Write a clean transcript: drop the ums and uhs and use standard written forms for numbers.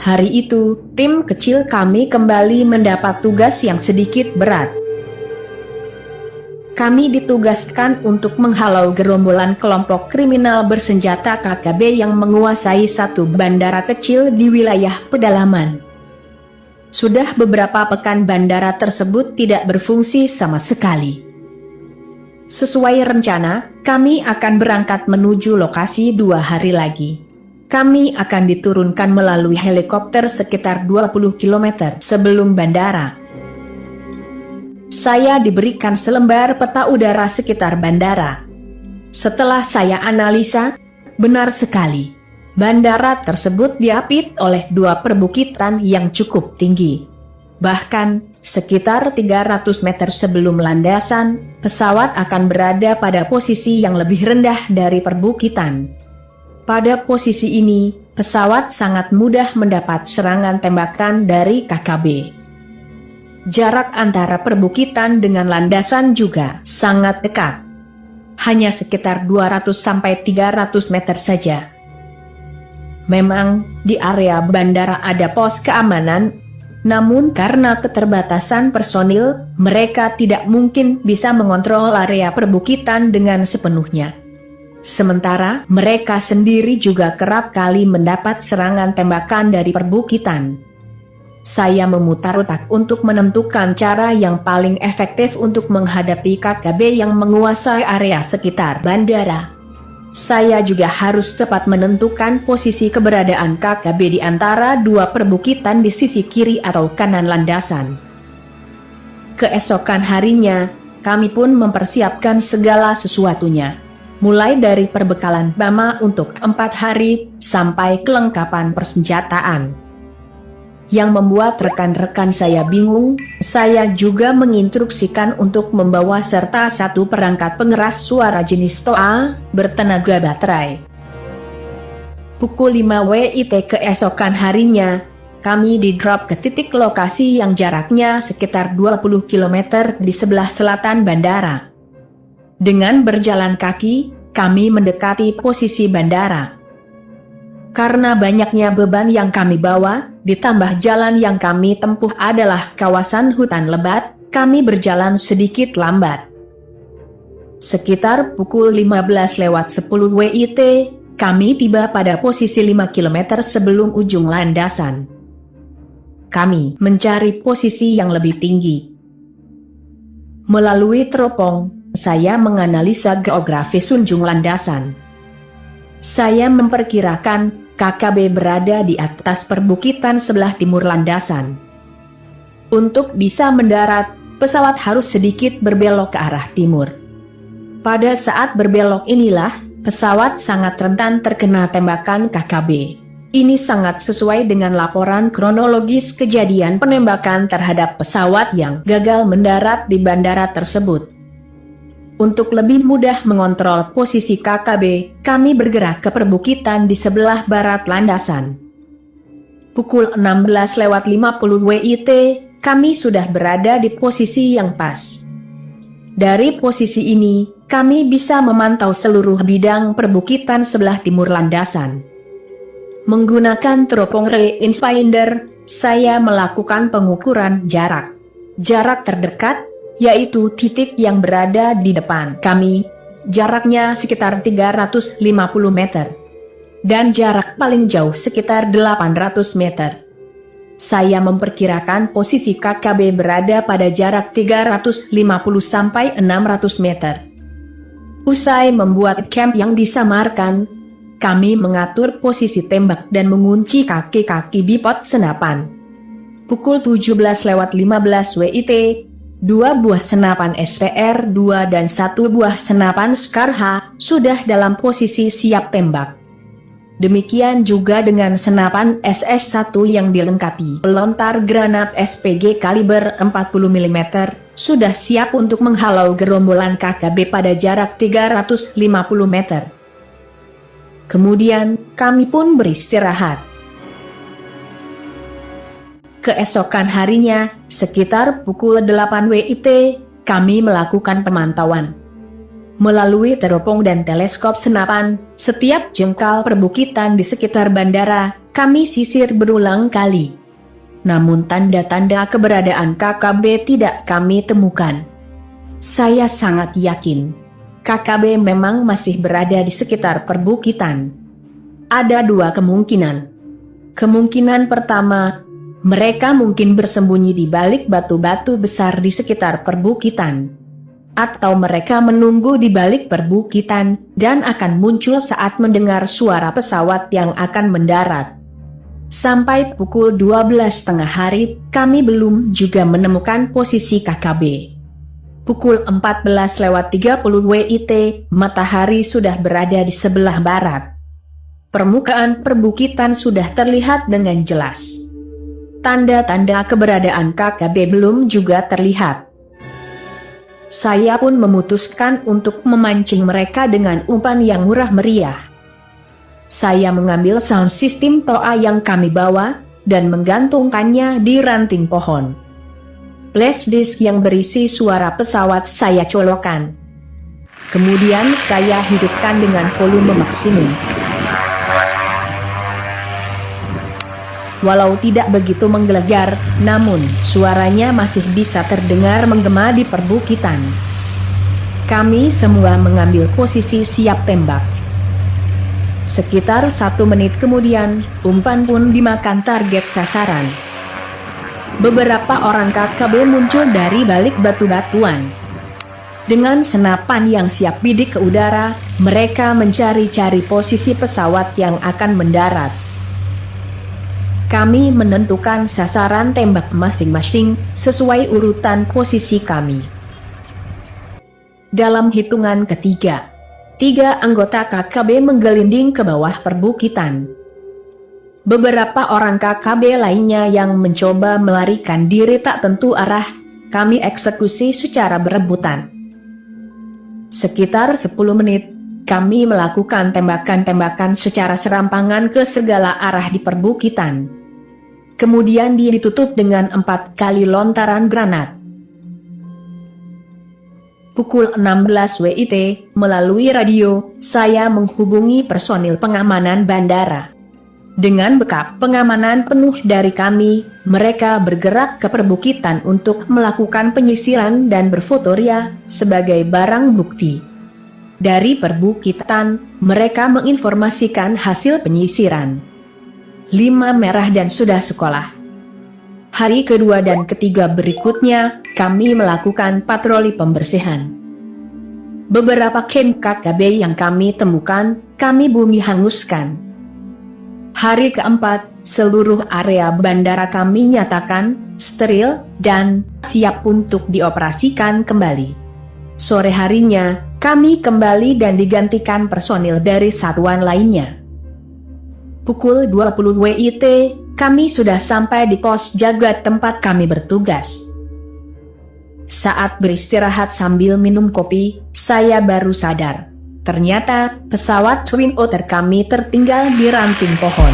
Hari itu, tim kecil kami kembali mendapat tugas yang sedikit berat. Kami ditugaskan untuk menghalau gerombolan kelompok kriminal bersenjata KKB yang menguasai satu bandara kecil di wilayah pedalaman. Sudah beberapa pekan bandara tersebut tidak berfungsi sama sekali. Sesuai rencana, kami akan berangkat menuju lokasi 2 hari lagi. Kami akan diturunkan melalui helikopter sekitar 20 km sebelum bandara. Saya diberikan selembar peta udara sekitar bandara. Setelah saya analisa, benar sekali. Bandara tersebut diapit oleh 2 perbukitan yang cukup tinggi. Bahkan, sekitar 300 meter sebelum landasan, pesawat akan berada pada posisi yang lebih rendah dari perbukitan. Pada posisi ini, pesawat sangat mudah mendapat serangan tembakan dari KKB. Jarak antara perbukitan dengan landasan juga sangat dekat. Hanya sekitar 200-300 meter saja. Memang, di area bandara ada pos keamanan, namun karena keterbatasan personil, mereka tidak mungkin bisa mengontrol area perbukitan dengan sepenuhnya. Sementara, mereka sendiri juga kerap kali mendapat serangan tembakan dari perbukitan. Saya memutar otak untuk menentukan cara yang paling efektif untuk menghadapi KKB yang menguasai area sekitar bandara. Saya juga harus tepat menentukan posisi keberadaan KKB di antara 2 perbukitan di sisi kiri atau kanan landasan. Keesokan harinya, kami pun mempersiapkan segala sesuatunya. Mulai dari perbekalan Bama untuk 4 hari, sampai kelengkapan persenjataan. Yang membuat rekan-rekan saya bingung, saya juga menginstruksikan untuk membawa serta 1 perangkat pengeras suara jenis TOA, bertenaga baterai. Pukul 5 WIT keesokan harinya, kami di-drop ke titik lokasi yang jaraknya sekitar 20 km di sebelah selatan bandara. Dengan berjalan kaki, kami mendekati posisi bandara. Karena banyaknya beban yang kami bawa, ditambah jalan yang kami tempuh adalah kawasan hutan lebat, kami berjalan sedikit lambat. Sekitar pukul 15:10 WIT, kami tiba pada posisi 5 km sebelum ujung landasan. Kami mencari posisi yang lebih tinggi. Melalui teropong, saya menganalisa geografis ujung landasan. Saya memperkirakan KKB berada di atas perbukitan sebelah timur landasan. Untuk bisa mendarat, pesawat harus sedikit berbelok ke arah timur. Pada saat berbelok inilah, pesawat sangat rentan terkena tembakan KKB. Ini sangat sesuai dengan laporan kronologis kejadian penembakan terhadap pesawat yang gagal mendarat di bandara tersebut. Untuk lebih mudah mengontrol posisi KKB, kami bergerak ke perbukitan di sebelah barat landasan. Pukul 16:50 WIT, kami sudah berada di posisi yang pas. Dari posisi ini, kami bisa memantau seluruh bidang perbukitan sebelah timur landasan. Menggunakan teropong rangefinder, saya melakukan pengukuran jarak. Jarak terdekat, yaitu titik yang berada di depan kami, jaraknya sekitar 350 meter. Dan jarak paling jauh sekitar 800 meter. Saya memperkirakan posisi KKB berada pada jarak 350-600 meter. Usai membuat camp yang disamarkan, kami mengatur posisi tembak dan mengunci kaki-kaki bipod senapan. Pukul 17:15 WIT, 2 buah senapan SPR-2 dan 1 buah senapan Skar-H sudah dalam posisi siap tembak. Demikian juga dengan senapan SS-1 yang dilengkapi pelontar granat SPG kaliber 40 mm, sudah siap untuk menghalau gerombolan KKB pada jarak 350 meter. Kemudian, kami pun beristirahat. Keesokan harinya, sekitar pukul 8 WIT, kami melakukan pemantauan. Melalui teropong dan teleskop senapan, setiap jengkal perbukitan di sekitar bandara, kami sisir berulang kali. Namun tanda-tanda keberadaan KKB tidak kami temukan. Saya sangat yakin, KKB memang masih berada di sekitar perbukitan. Ada dua kemungkinan. Kemungkinan pertama, mereka mungkin bersembunyi di balik batu-batu besar di sekitar perbukitan. Atau mereka menunggu di balik perbukitan dan akan muncul saat mendengar suara pesawat yang akan mendarat. Sampai pukul 12.30 hari, kami belum juga menemukan posisi KKB. Pukul 14.30 WIT, matahari sudah berada di sebelah barat. Permukaan perbukitan sudah terlihat dengan jelas. Tanda-tanda keberadaan KKB belum juga terlihat. Saya pun memutuskan untuk memancing mereka dengan umpan yang murah meriah. Saya mengambil sound system TOA yang kami bawa dan menggantungkannya di ranting pohon. Flash disk yang berisi suara pesawat saya colokkan. Kemudian saya hidupkan dengan volume maksimum. Walau tidak begitu menggelegar, namun suaranya masih bisa terdengar menggema di perbukitan. Kami semua mengambil posisi siap tembak. Sekitar 1 menit kemudian, umpan pun dimakan target sasaran. Beberapa orang KKB muncul dari balik batu-batuan. Dengan senapan yang siap bidik ke udara, mereka mencari-cari posisi pesawat yang akan mendarat. Kami menentukan sasaran tembak masing-masing sesuai urutan posisi kami. Dalam hitungan ketiga, 3 anggota KKB menggelinding ke bawah perbukitan. Beberapa orang KKB lainnya yang mencoba melarikan diri tak tentu arah, kami eksekusi secara berebutan. Sekitar 10 menit, kami melakukan tembakan-tembakan secara serampangan ke segala arah di perbukitan. Kemudian ditutup dengan 4 kali lontaran granat. Pukul 16 WIT, melalui radio, saya menghubungi personil pengamanan bandara. Dengan bekal pengamanan penuh dari kami, mereka bergerak ke perbukitan untuk melakukan penyisiran dan berfotoria sebagai barang bukti. Dari perbukitan, mereka menginformasikan hasil penyisiran. 5 merah dan sudah sekolah. Hari kedua dan ketiga berikutnya, kami melakukan patroli pembersihan. Beberapa camp KKB yang kami temukan, kami bumi hanguskan. Hari keempat, seluruh area bandara kami nyatakan steril dan siap untuk dioperasikan kembali. Sore harinya, kami kembali dan digantikan personil dari satuan lainnya. Pukul 20 WIT, kami sudah sampai di pos jaga tempat kami bertugas. Saat beristirahat sambil minum kopi, saya baru sadar. Ternyata pesawat Twin Otter kami tertinggal di ranting pohon.